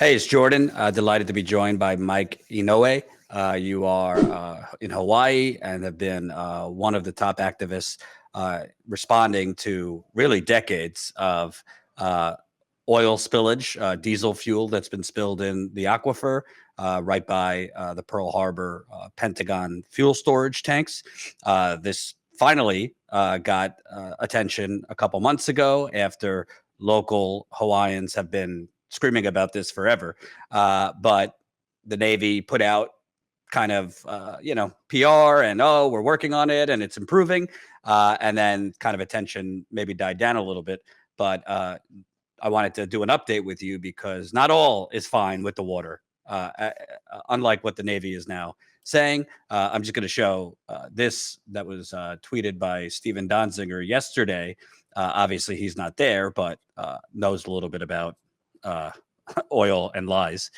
Hey, it's Jordan. Delighted to be joined by Mike Inouye. You are in Hawaii and have been one of the top activists responding to really decades of oil spillage, diesel fuel that's been spilled in the aquifer right by the Pearl Harbor Pentagon fuel storage tanks. This finally got attention a couple months ago after local Hawaiians have been screaming about this forever. But the Navy put out kind of, PR and, oh, we're working on it and it's improving. And then kind of attention maybe died down a little bit. But I wanted to do an update with you because not all is fine with the water, unlike what the Navy is now saying. I'm just going to show this that was tweeted by Stephen Donziger yesterday. Obviously, he's not there, but knows a little bit about oil and lies.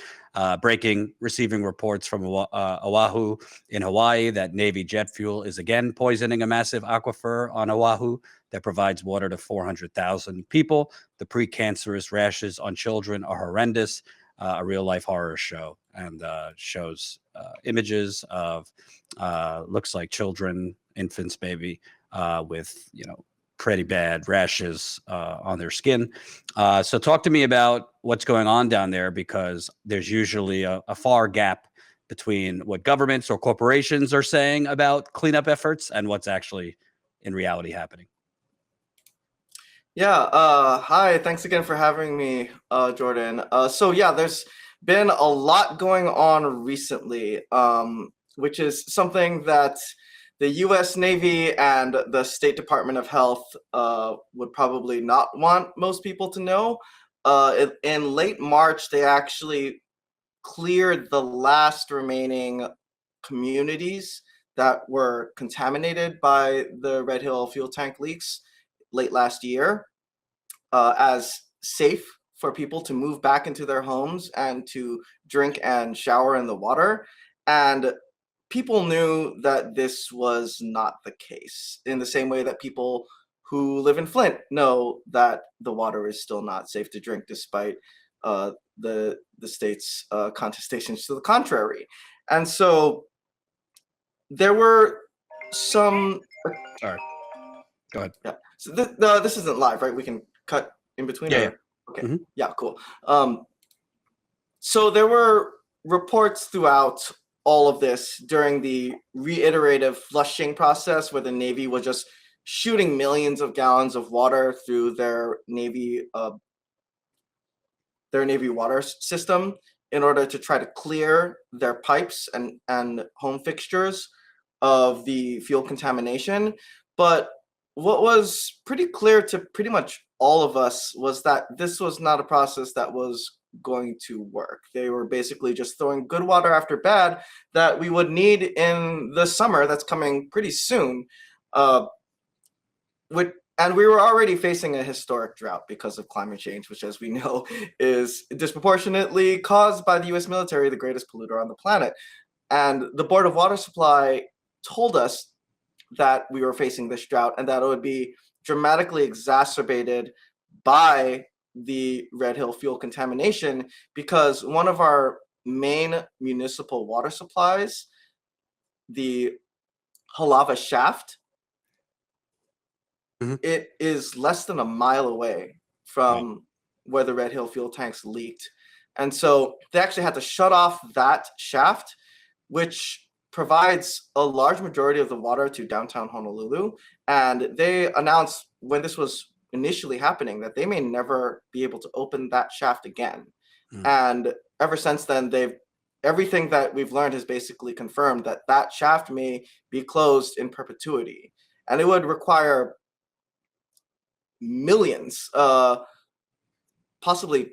Receiving reports from Oahu in Hawaii that Navy jet fuel is again poisoning a massive aquifer on Oahu that provides water to 400,000 people. The precancerous rashes on children are horrendous. A real life horror show, and shows images of looks like children, infants, maybe with pretty bad rashes on their skin. So talk to me about what's going on down there, because there's usually a far gap between what governments or corporations are saying about cleanup efforts and what's actually in reality happening. Yeah. Hi. Thanks again for having me, Jordan. So yeah, there's been a lot going on recently, which is something that the U.S. Navy and the State Department of Health would probably not want most people to know. In late March, they actually cleared the last remaining communities that were contaminated by the Red Hill fuel tank leaks late last year as safe for people to move back into their homes and to drink and shower in the water. And people knew that this was not the case, in the same way that people who live in Flint know that the water is still not safe to drink, despite the state's contestations to the contrary. And so there were some. Sorry. Go ahead. Yeah. So this isn't live, right? We can cut in between. Yeah. Okay. Mm-hmm. Yeah. Cool. So there were reports throughout all of this during the reiterative flushing process, where the Navy was just shooting millions of gallons of water through their Navy water system in order to try to clear their pipes and home fixtures of the fuel contamination. But what was pretty clear to pretty much all of us was that this was not a process that was going to work. They were basically just throwing good water after bad that we would need in the summer that's coming pretty soon. And we were already facing a historic drought because of climate change, which, as we know, is disproportionately caused by the US military, the greatest polluter on the planet. And the Board of Water Supply told us that we were facing this drought and that it would be dramatically exacerbated by the Red Hill fuel contamination, because one of our main municipal water supplies, the Halava shaft, it is less than a mile away from where the Red Hill fuel tanks leaked. And so they actually had to shut off that shaft, which provides a large majority of the water to downtown Honolulu. And they announced when this was initially happening that they may never be able to open that shaft again. And ever since then, everything that we've learned has basically confirmed that that shaft may be closed in perpetuity. And it would require millions, possibly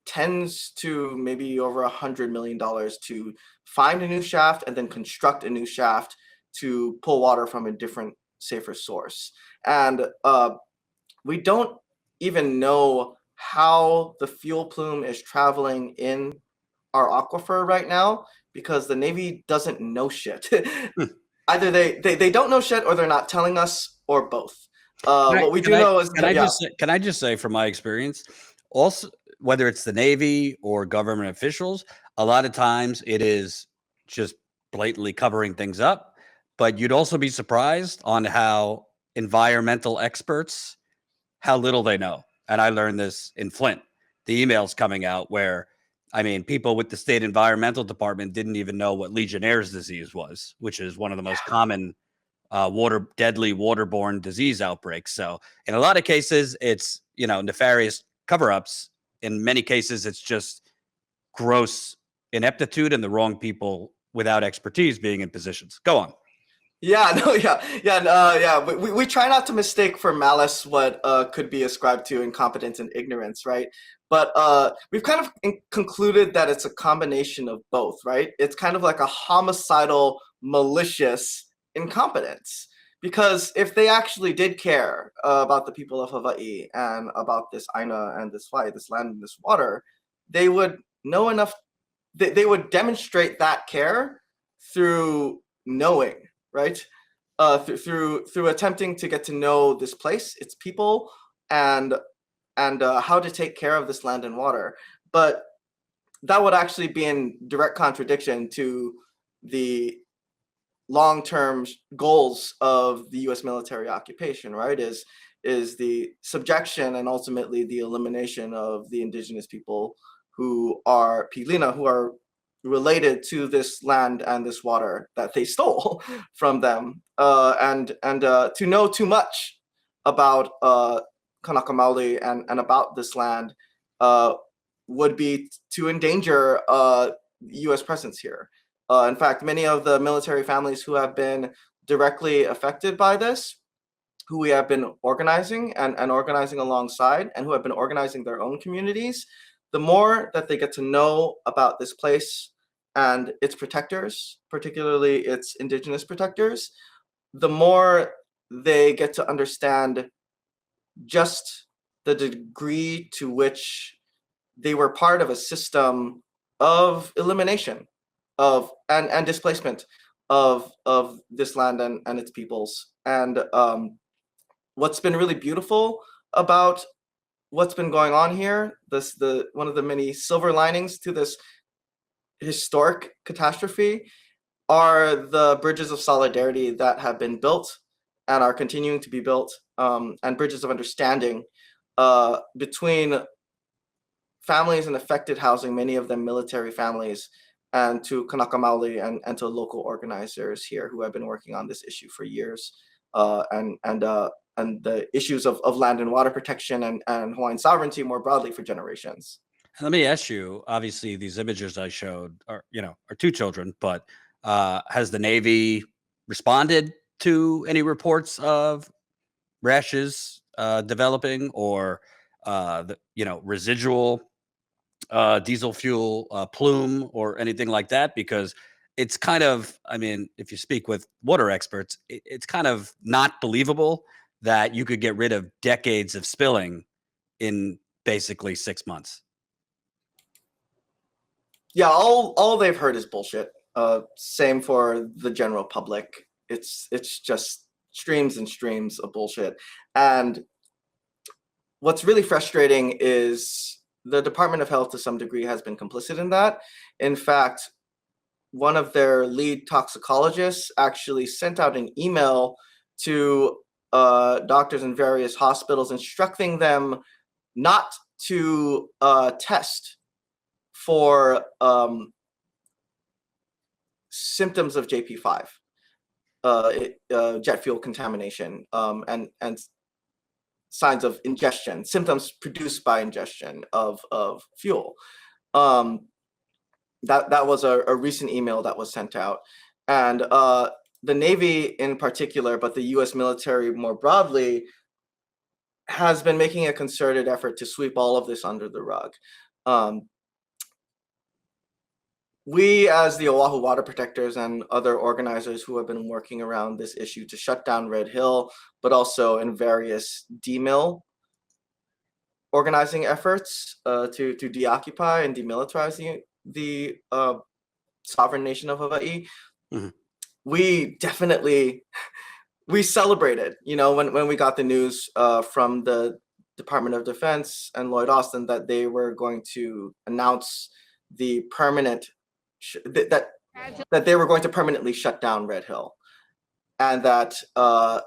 tens to maybe over $100 million to find a new shaft and then construct a new shaft to pull water from a different, safer source. And we don't even know how the fuel plume is traveling in our aquifer right now, because the Navy doesn't know shit. Either they don't know shit, or they're not telling us, or both. What we do know is can I just say from my experience, also whether it's the Navy or government officials, a lot of times it is just blatantly covering things up. But you'd also be surprised on how environmental experts, how little they know. And I learned this in Flint, the emails coming out where, I mean, people with the state environmental department didn't even know what Legionnaire's disease was, which is one of the most common deadly waterborne disease outbreaks. So in a lot of cases, it's, nefarious cover-ups. In many cases, it's just gross ineptitude and the wrong people without expertise being in positions. Go on. Yeah, no, yeah. We try not to mistake for malice what could be ascribed to incompetence and ignorance, right? But we've kind of concluded that it's a combination of both, right? It's kind of like a homicidal, malicious incompetence. Because if they actually did care about the people of Hawaii and about this Aina and this Hawaii, this land and this water, they would know enough. They would demonstrate that care through knowing, right? Through attempting to get to know this place, its people, and how to take care of this land and water. But that would actually be in direct contradiction to the long-term goals of the U.S. military occupation, right? Is the subjection and ultimately the elimination of the indigenous people who are Pilina, who are related to this land and this water that they stole from them, and to know too much about Kanaka Maoli and about this land would be to endanger U.S. presence here. In fact, many of the military families who have been directly affected by this, who we have been organizing and organizing alongside, and who have been organizing their own communities, the more that they get to know about this place and its protectors, particularly its indigenous protectors, the more they get to understand just the degree to which they were part of a system of elimination of and displacement of this land and its peoples. And what's been really beautiful about what's been going on here, one of the many silver linings to this historic catastrophe, are the bridges of solidarity that have been built and are continuing to be built, and bridges of understanding between families in affected housing, many of them military families, and to Kanaka Maoli and to local organizers here who have been working on this issue for years, and the issues of land and water protection and Hawaiian sovereignty more broadly for generations. Let me ask you, obviously these images I showed are two children, but has the Navy responded to any reports of rashes developing or residual diesel fuel plume or anything like that? Because it's kind of, I mean, if you speak with water experts, it's kind of not believable that you could get rid of decades of spilling in basically 6 months. Yeah, all they've heard is bullshit. Same for the general public. It's just streams and streams of bullshit. And what's really frustrating is the Department of Health to some degree has been complicit in that. In fact, one of their lead toxicologists actually sent out an email to doctors in various hospitals instructing them not to test for symptoms of JP5, jet fuel contamination, and signs of ingestion, symptoms produced by ingestion of fuel. That was a recent email that was sent out. And the Navy in particular, but the US military more broadly, has been making a concerted effort to sweep all of this under the rug. We, as the Oahu Water Protectors and other organizers who have been working around this issue to shut down Red Hill, but also in various DMIL organizing efforts to deoccupy and demilitarize the sovereign nation of Hawaii, mm-hmm. We definitely, we celebrated, when we got the news from the Department of Defense and Lloyd Austin that they were going to announce the permanent that they were going to permanently shut down Red Hill, and that the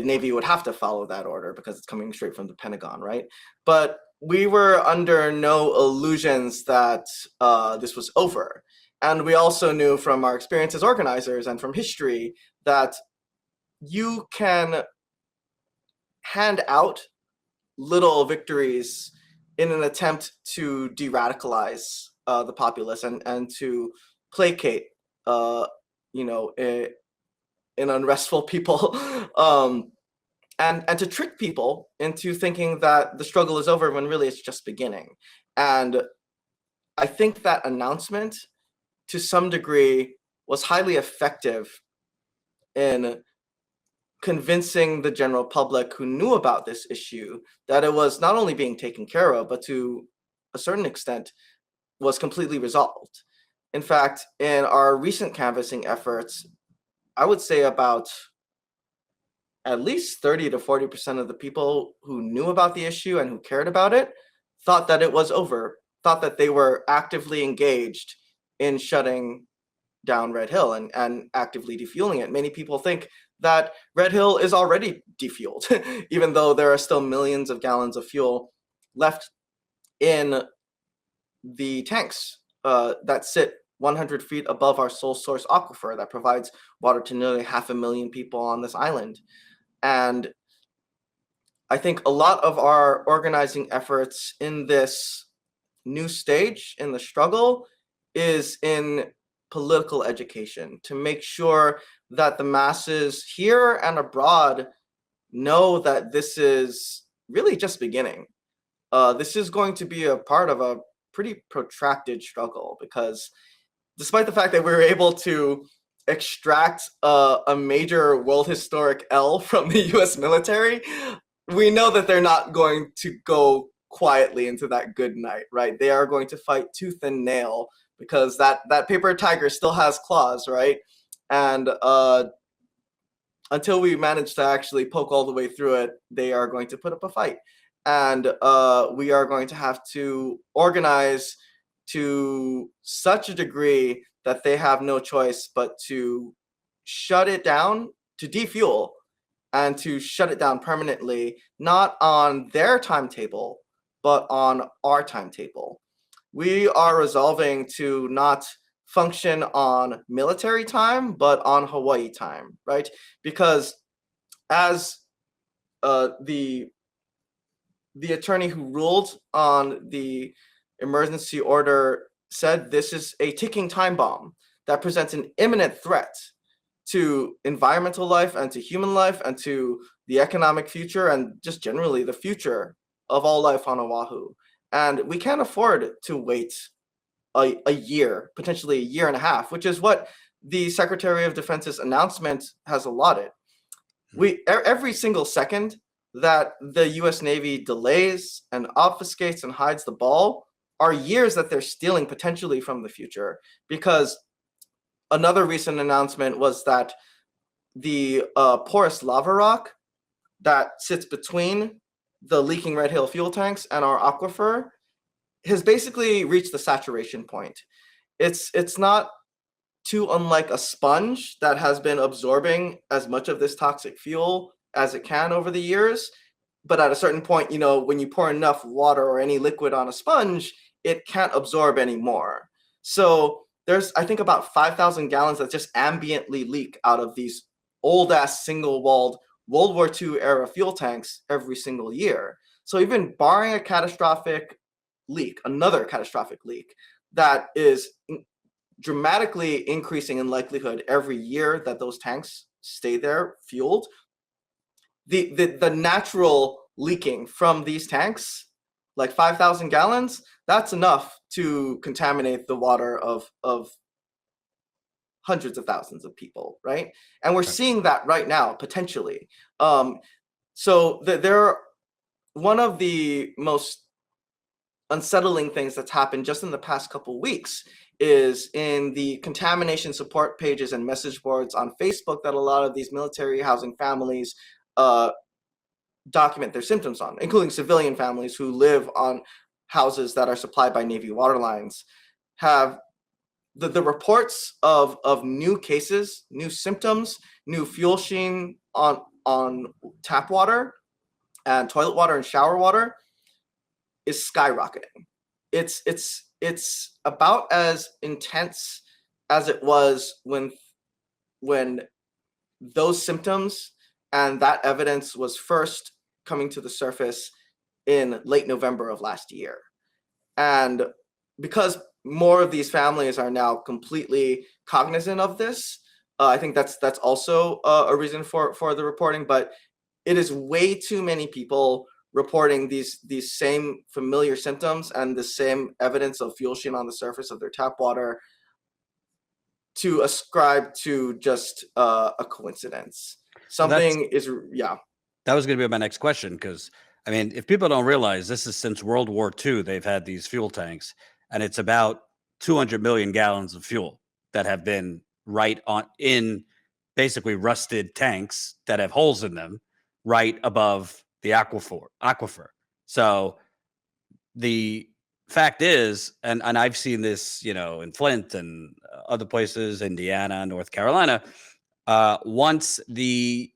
Navy would have to follow that order because it's coming straight from the Pentagon, right? But we were under no illusions that this was over. And we also knew from our experience as organizers and from history that you can hand out little victories in an attempt to de-radicalize the populace and to placate, in unrestful people, and to trick people into thinking that the struggle is over when really it's just beginning. And I think that announcement, to some degree, was highly effective in convincing the general public who knew about this issue that it was not only being taken care of, but to a certain extent was completely resolved. In fact, in our recent canvassing efforts, I would say about at least 30 to 40% of the people who knew about the issue and who cared about it thought that it was over, thought that they were actively engaged in shutting down Red Hill and actively defueling it. Many people think that Red Hill is already defueled, even though there are still millions of gallons of fuel left in the tanks that sit 100 feet above our sole source aquifer that provides water to nearly 500,000 people on this island. And I think a lot of our organizing efforts in this new stage in the struggle is in political education, to make sure that the masses here and abroad know that this is really just beginning. This is going to be a part of a pretty protracted struggle, because despite the fact that we were able to extract a major world historic L from the US military, we know that they're not going to go quietly into that good night, right? They are going to fight tooth and nail, because that paper tiger still has claws, right? And until we manage to actually poke all the way through it, they are going to put up a fight. And we are going to have to organize to such a degree that they have no choice but to shut it down, to defuel, and to shut it down permanently, not on their timetable, but on our timetable. We are resolving to not function on military time, but on Hawaii time, right? Because as the attorney who ruled on the emergency order said, this is a ticking time bomb that presents an imminent threat to environmental life and to human life and to the economic future and just generally the future of all life on Oahu. And we can't afford to wait a year, potentially a year and a half, which is what the Secretary of Defense's announcement has allotted. Every single second that the US Navy delays and obfuscates and hides the ball are years that they're stealing potentially from the future. Because another recent announcement was that the porous lava rock that sits between the leaking Red Hill fuel tanks and our aquifer has basically reached the saturation point. It's not too unlike a sponge that has been absorbing as much of this toxic fuel as it can over the years. But at a certain point, when you pour enough water or any liquid on a sponge, it can't absorb anymore. So there's, I think, about 5,000 gallons that just ambiently leak out of these old-ass single-walled World War II era fuel tanks every single year. So even barring a catastrophic leak, another catastrophic leak that is dramatically increasing in likelihood every year that those tanks stay there fueled, the natural leaking from these tanks, like 5,000 gallons, that's enough to contaminate the water of hundreds of thousands of people, right? And we're seeing that right now, potentially. One of the most unsettling things that's happened just in the past couple weeks is in the contamination support pages and message boards on Facebook that a lot of these military housing families document their symptoms on, including civilian families who live on houses that are supplied by Navy water lines, have the reports of new cases, new symptoms, new fuel sheen on tap water and toilet water and shower water is skyrocketing. It's about as intense as it was when those symptoms and that evidence was first coming to the surface in late November of last year. And because more of these families are now completely cognizant of this, I think that's also a reason for the reporting. But it is way too many people reporting these same familiar symptoms and the same evidence of fuel sheen on the surface of their tap water to ascribe to just a coincidence. Something is, yeah. That was going to be my next question, because I mean, if people don't realize, this is since World War II, they've had these fuel tanks, and it's about 200 million gallons of fuel that have been in basically rusted tanks that have holes in them right above the aquifer. So the fact is, and I've seen this, in Flint and other places, Indiana, North Carolina, once the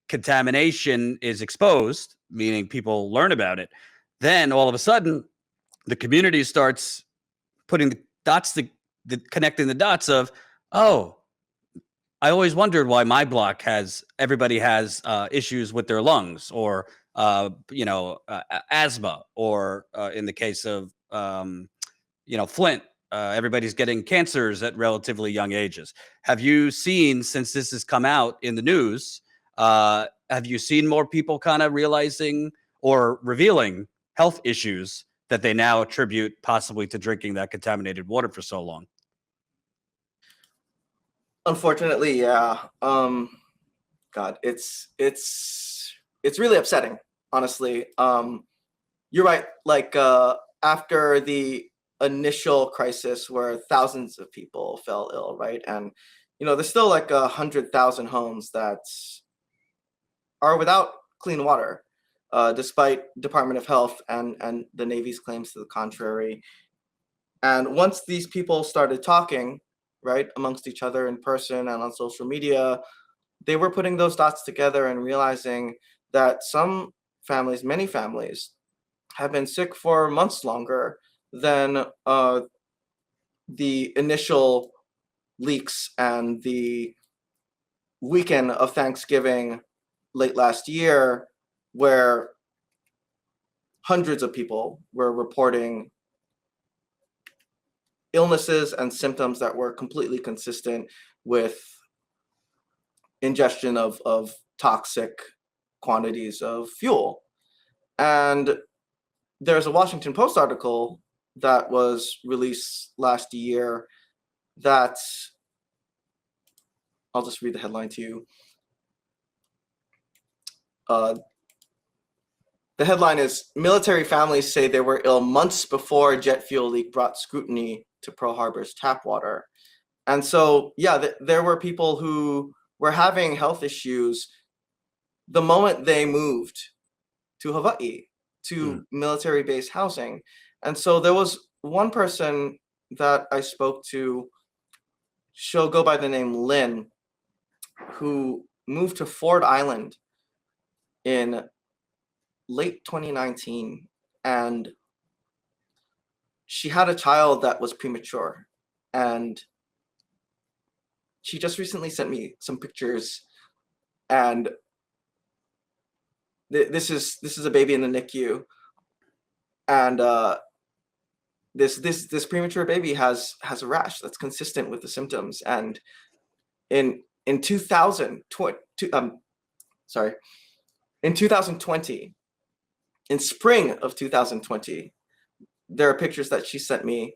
contamination is exposed, meaning people learn about it, then all of a sudden the community starts putting the dots, connecting the dots of, oh, I always wondered why my block everybody has issues with their lungs, or asthma, or in the case of Flint, everybody's getting cancers at relatively young ages. Have you seen, since this has come out in the news, have you seen more people kind of realizing or revealing health issues that they now attribute possibly to drinking that contaminated water for so long? Unfortunately, yeah. God, it's really upsetting, honestly. You're right. Like after the initial crisis where thousands of people fell ill, right? And there's still like 100,000 homes that are without clean water, despite Department of Health and the Navy's claims to the contrary. And once these people started talking, right, amongst each other in person and on social media, they were putting those dots together and realizing that some families, many families, have been sick for months longer than the initial leaks and the weekend of Thanksgiving late last year, where hundreds of people were reporting illnesses and symptoms that were completely consistent with ingestion of toxic quantities of fuel. And there's a Washington Post article that was released last year that, I'll just read the headline to you. The headline is, "Military families say they were ill months before jet fuel leak brought scrutiny to Pearl Harbor's tap water." And so, yeah, there were people who were having health issues the moment they moved to Hawaii, to military base housing. And so there was one person that I spoke to, she'll go by the name Lynn, who moved to Ford Island in late 2019, and she had a child that was premature, and she just recently sent me some pictures, and this is a baby in the NICU, and this premature baby has a rash that's consistent with the symptoms. And in 2020, in spring of 2020, there are pictures that she sent me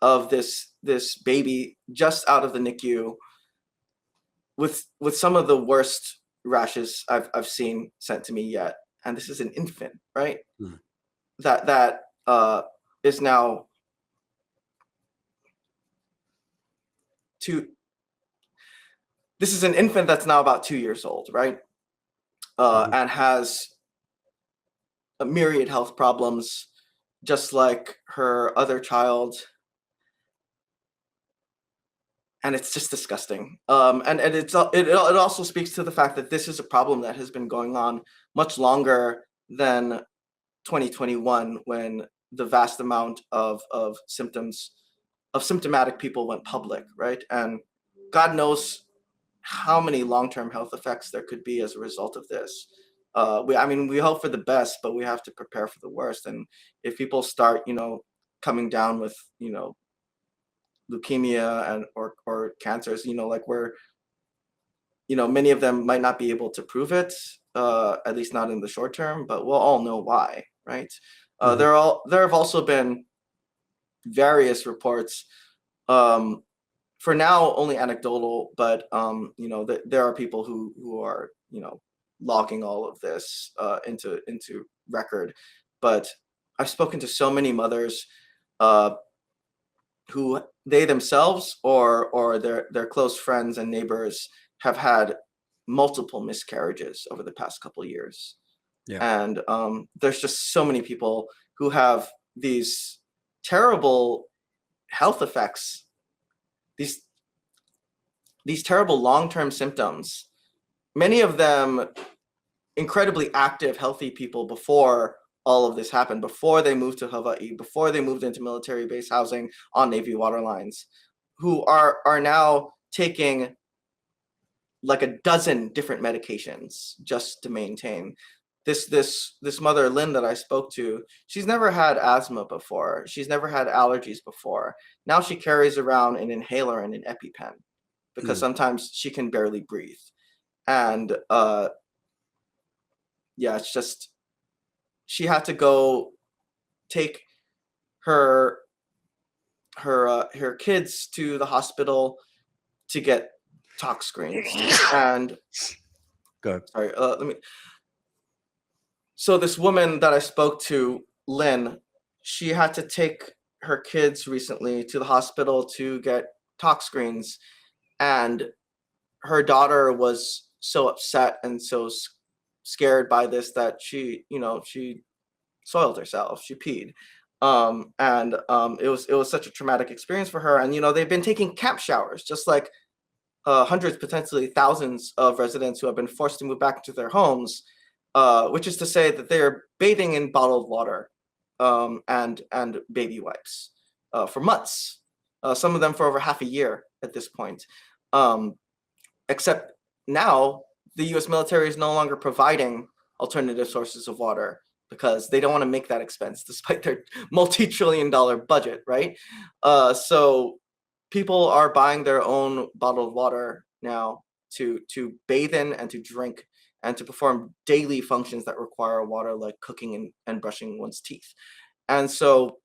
of this baby just out of the NICU with some of the worst rashes I've seen sent to me yet. And this is an infant, right? That is now this is an infant that's now about 2 years old, right? And has myriad health problems, just like her other child. And it's just disgusting. And it also speaks to the fact that this is a problem that has been going on much longer than 2021, when the vast amount of symptomatic people went public, right? And God knows how many long-term health effects there could be as a result of this. We hope for the best, but we have to prepare for the worst. And if people start, coming down with, leukemia and or cancers, like where, many of them might not be able to prove it, at least not in the short term, but we'll all know why, right? There have also been various reports, for now only anecdotal, but there are people who are logging all of this into record. But I've spoken to so many mothers who they themselves or their close friends and neighbors have had multiple miscarriages over the past couple of years. Yeah. And there's just so many people who have these terrible health effects, these terrible long-term symptoms, many of them incredibly active, healthy people before all of this happened, before they moved to Hawaii, before they moved into military base housing on Navy waterlines, who are now taking like a dozen different medications just to maintain. This mother, Lynn, that I spoke to, she's never had asthma before. She's never had allergies before. Now she carries around an inhaler and an EpiPen because sometimes she can barely breathe. And it's just, she had to go take her kids to the hospital to get tox screens. And good. Sorry, So this woman that I spoke to, Lynn, she had to take her kids recently to the hospital to get tox screens, and her daughter was so upset and so scared by this that she soiled herself. She peed. It was such a traumatic experience for her. And they've been taking camp showers, just like hundreds, potentially thousands of residents who have been forced to move back into their homes, which is to say that they are bathing in bottled water and baby wipes for months, some of them for over half a year at this point. Except now the U.S. military is no longer providing alternative sources of water because they don't want to make that expense despite their multi-trillion-dollar budget, right? So people are buying their own bottled water now to bathe in and to drink and to perform daily functions that require water, like cooking and brushing one's teeth. And so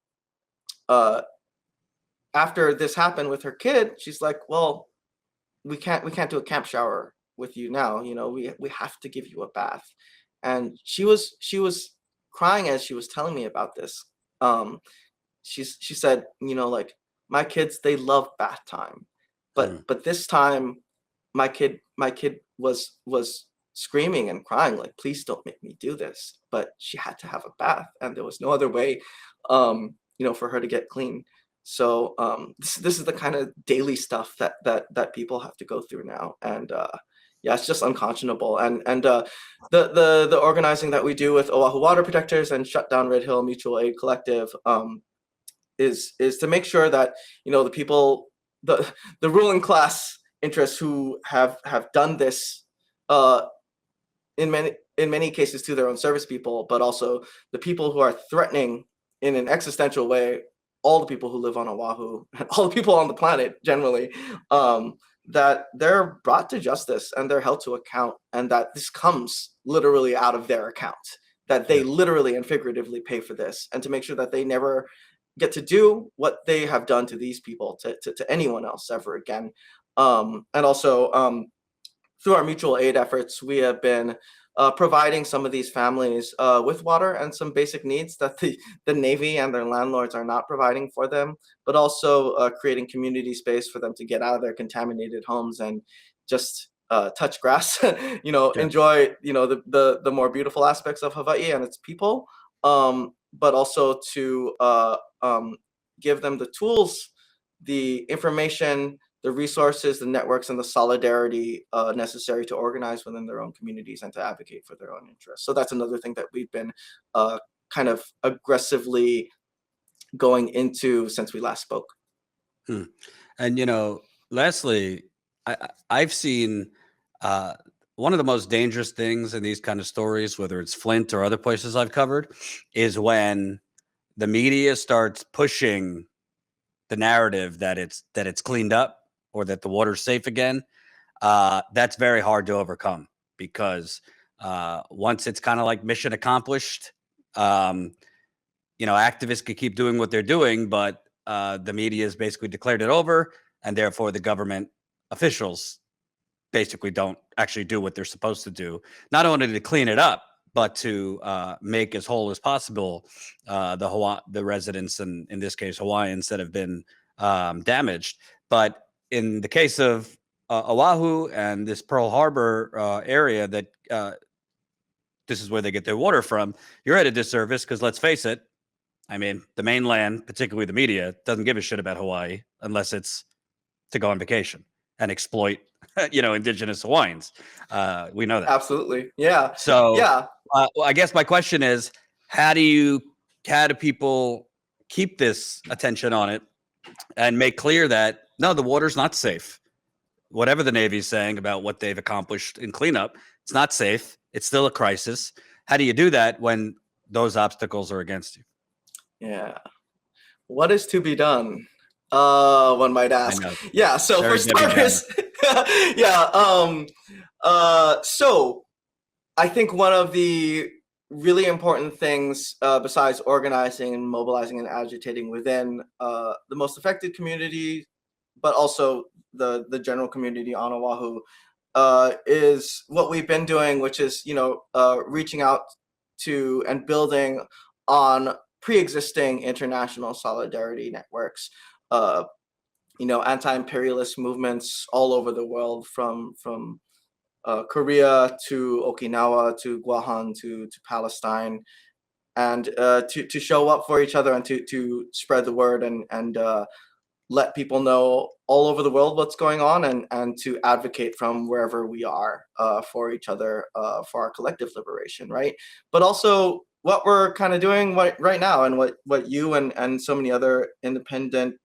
after this happened with her kid, she's like, well, we can't do a camp shower with you now. We have to give you a bath. And she was crying as she was telling me about this. She said, like, my kids, they love bath time, but this time my kid was screaming and crying, like, please don't make me do this. But she had to have a bath, and there was no other way for her to get clean. So this is the kind of daily stuff that people have to go through now. And it's just unconscionable. And the organizing that we do with Oahu Water Protectors and Shut Down Red Hill Mutual Aid Collective is to make sure that the people, the ruling class interests who have done this in many cases to their own service people, but also the people who are threatening in an existential way all the people who live on Oahu and all the people on the planet generally, that they're brought to justice and they're held to account, and that this comes literally out of their account, that they literally and figuratively pay for this, and to make sure that they never get to do what they have done to these people to anyone else ever again. And also through our mutual aid efforts, we have been providing some of these families with water and some basic needs that the Navy and their landlords are not providing for them, but also creating community space for them to get out of their contaminated homes and just touch grass, enjoy, the more beautiful aspects of Hawaii and its people, but also to give them the tools, the information, the resources, the networks, and the solidarity necessary to organize within their own communities and to advocate for their own interests. So that's another thing that we've been kind of aggressively going into since we last spoke. And, lastly, I've seen one of the most dangerous things in these kind of stories, whether it's Flint or other places I've covered, is when the media starts pushing the narrative that it's cleaned up or that the water's safe again. That's very hard to overcome because once it's kind of like mission accomplished, activists could keep doing what they're doing, but the media has basically declared it over, and therefore the government officials basically don't actually do what they're supposed to do, not only to clean it up, but to make as whole as possible the residents, and in this case, Hawaiians that have been damaged. But in the case of Oahu and this Pearl Harbor area, that this is where they get their water from, you're at a disservice because let's face it, I mean, the mainland, particularly the media, doesn't give a shit about Hawaii unless it's to go on vacation and exploit, indigenous Hawaiians. We know that. Absolutely. Yeah. So, yeah. Well, I guess my question is, how do people keep this attention on it and make clear that, no, the water's not safe? Whatever the Navy's saying about what they've accomplished in cleanup, it's not safe. It's still a crisis. How do you do that when those obstacles are against you? Yeah. What is to be done? One might ask. Yeah. So for starters, yeah. So I think one of the really important things, besides organizing and mobilizing and agitating within the most affected community, but also the general community on Oahu, is what we've been doing, which is reaching out to and building on pre-existing international solidarity networks, anti-imperialist movements all over the world, from Korea to Okinawa to Guahan to Palestine, and to show up for each other and to spread the word and let people know all over the world what's going on, and to advocate from wherever we are for each other, for our collective liberation, right? But also what we're kind of doing right now, and what you and so many other independent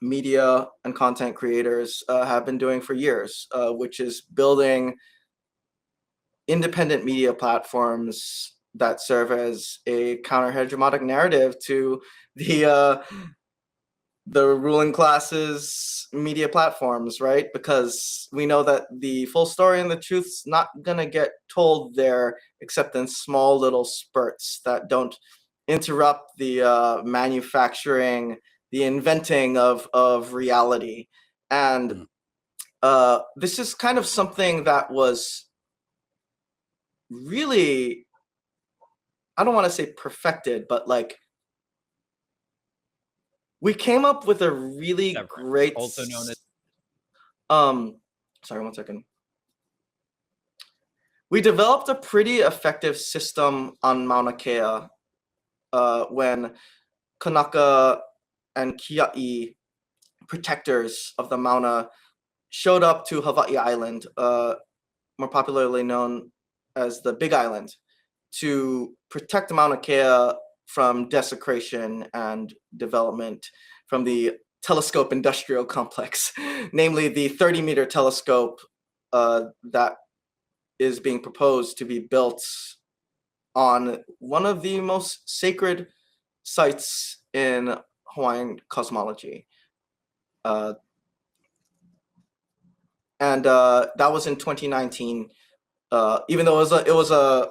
media and content creators have been doing for years, which is building independent media platforms that serve as a counter-hegemonic narrative to the ruling class's media platforms, right? Because we know that the full story and the truth's not gonna get told there except in small little spurts that don't interrupt the manufacturing, the inventing of reality. And this is kind of something that was really, I don't want to say perfected, but like, we came up with a really great, also known as sorry, one second. We developed a pretty effective system on Mauna Kea when Kanaka and Kia'i, protectors of the Mauna, showed up to Hawaii Island, more popularly known as the Big Island, to protect Mauna Kea from desecration and development from the telescope industrial complex, namely the 30-meter telescope that is being proposed to be built on one of the most sacred sites in Hawaiian cosmology. And that was in 2019, even though it was a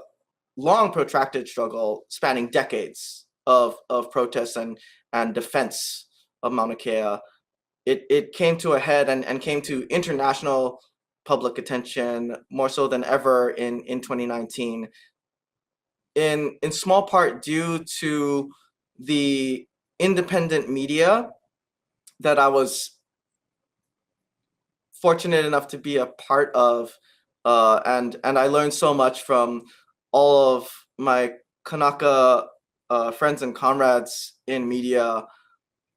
long, protracted struggle spanning decades of protests and defense of Mauna Kea. It came to a head and came to international public attention more so than ever in 2019, in small part due to the independent media that I was fortunate enough to be a part of, and I learned so much from all of my Kanaka friends and comrades in media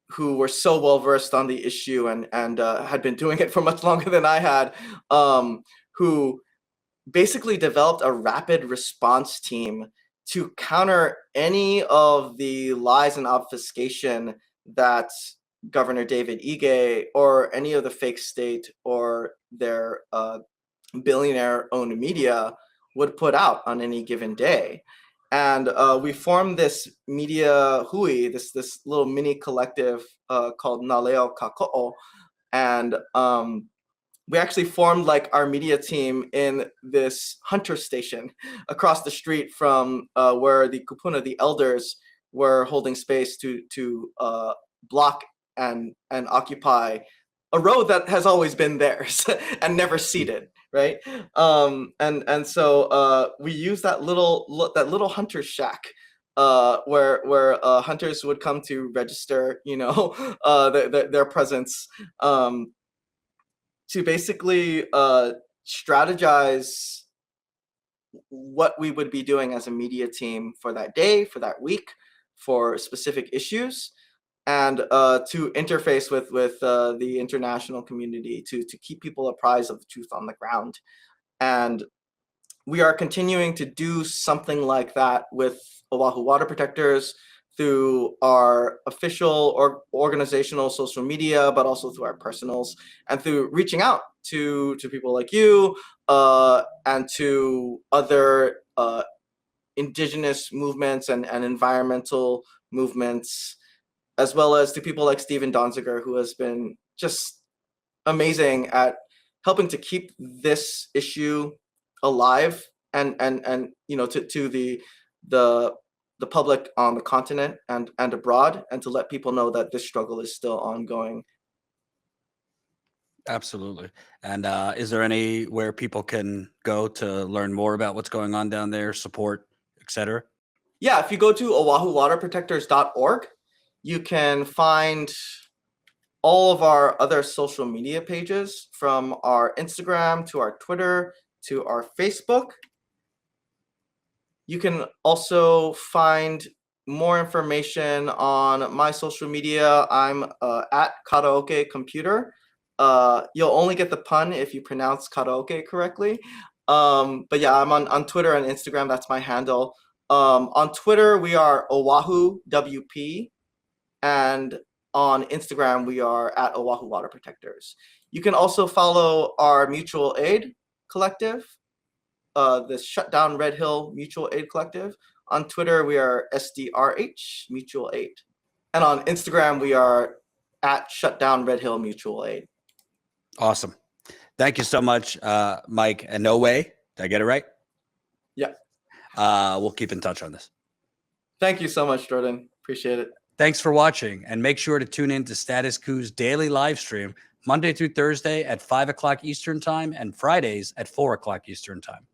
who were so well versed on the issue and had been doing it for much longer than I had, who basically developed a rapid response team to counter any of the lies and obfuscation that Governor David Ige or any of the fake state or their billionaire-owned media would put out on any given day. And we formed this media hui, this little mini collective called Naleo Kako'o. And we actually formed like our media team in this hunter station across the street from where the Kupuna, the elders, were holding space to block and occupy a road that has always been theirs and never ceded, right? And so we use that little hunter shack where hunters would come to register, their presence. To basically strategize what we would be doing as a media team for that day, for that week, for specific issues, and to interface with the international community to keep people apprised of the truth on the ground. And we are continuing to do something like that with Oahu Water Protectors through our official or organizational social media, but also through our personals and through reaching out to people like you and to other indigenous movements and environmental movements, as well as to people like Steven Donziger, who has been just amazing at helping to keep this issue alive and to the public on the continent and abroad, and to let people know that this struggle is still ongoing. Absolutely. And is there anywhere people can go to learn more about what's going on down there, support, etc.? Yeah, if you go to oahuwaterprotectors.org, you can find all of our other social media pages, from our Instagram to our Twitter to our Facebook. You can also find more information on my social media. I'm at Karaoke Computer. You'll only get the pun if you pronounce karaoke correctly. But yeah, I'm on Twitter and Instagram. That's my handle. On Twitter, we are Oahu WP. And on Instagram, we are at Oahu Water Protectors. You can also follow our mutual aid collective, the Shutdown Red Hill Mutual Aid Collective. On Twitter, we are SDRH Mutual Aid. And on Instagram, we are at Shutdown Red Hill Mutual Aid. Awesome. Thank you so much, Mike Inouye. Did I get it right? Yeah. We'll keep in touch on this. Thank you so much, Jordan. Appreciate it. Thanks for watching, and make sure to tune in to Status Coup's daily live stream Monday through Thursday at 5 o'clock Eastern Time and Fridays at 4 o'clock Eastern Time.